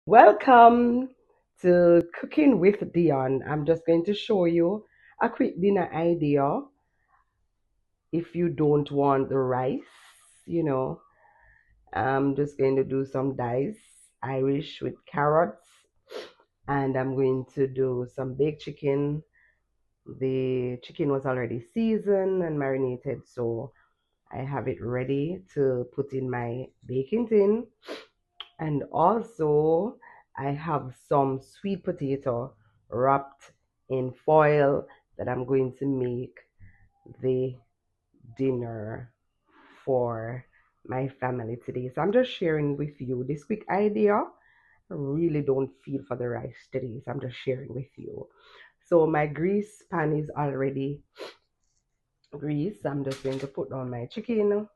Welcome to Cooking with Dion. I'm just going to show you a quick dinner idea if you don't want the rice, you know. I'm just going to do some diced Irish with carrots, and I'm going to do some baked chicken. The chicken was already seasoned and marinated, so I have it ready to put in my baking tin. And also, I have some sweet potato wrapped in foil that I'm going to make the dinner for my family today. So I'm just sharing with you this quick idea. I really don't feel for the rice today, so I'm just sharing with you. So my grease pan is already greased. I'm just going to put on my chicken.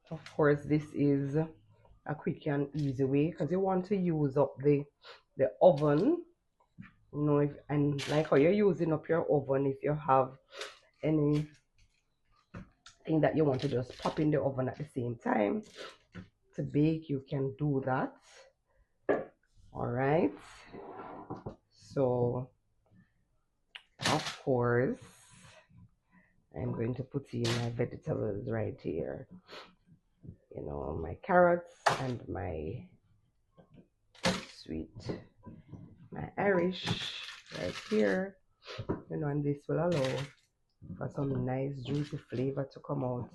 Of course, this is a quick and easy way because you want to use up the oven. If and like how you're using up your oven, if you have anything that you want to just pop in the oven at the same time to bake, you can do that. All right. So of course, I'm going to put in my vegetables right here. My carrots and my sweet, my Irish right here. And this will allow for some nice juicy flavor to come out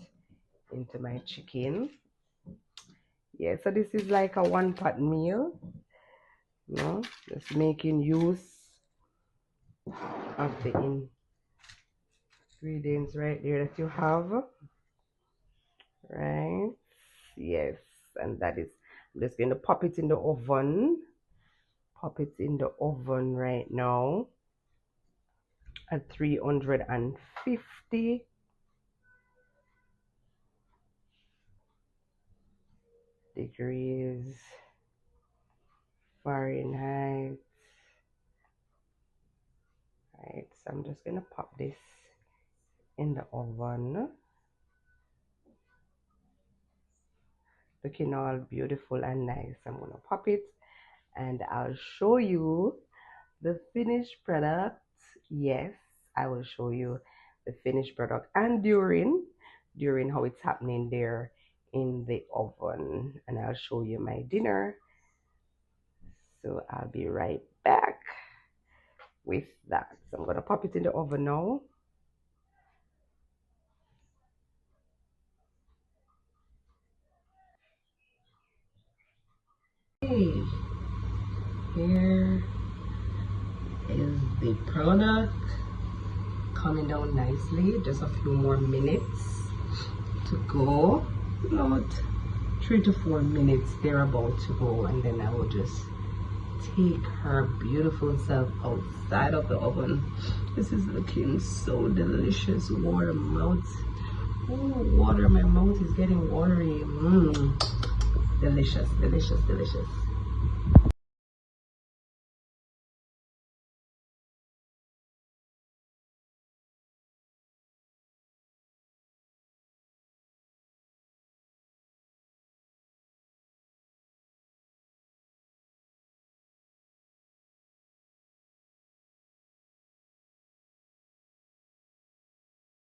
into my chicken. Yeah, so this is like a one pot meal. Just making use of the ingredients right there that you have. Right? Yes, and that is, I'm just going to pop it in the oven. Pop it in the oven right now at 350 degrees Fahrenheit. Right, so I'm just gonna pop this in the oven. Looking all beautiful and nice. I'm gonna pop it and I'll show you the finished product. Yes, I will show you the finished product and during how it's happening there in the oven, and I'll show you my dinner. So I'll be right back with that. So I'm gonna pop it in the oven now. Hey, here is the product coming down nicely. Just a few more minutes to go. About 3 to 4 minutes they're about to go, and then I will just take her beautiful self outside of the oven. This is looking so delicious. Water mouth. Oh, water, my mouth is getting watery. Delicious, delicious, delicious.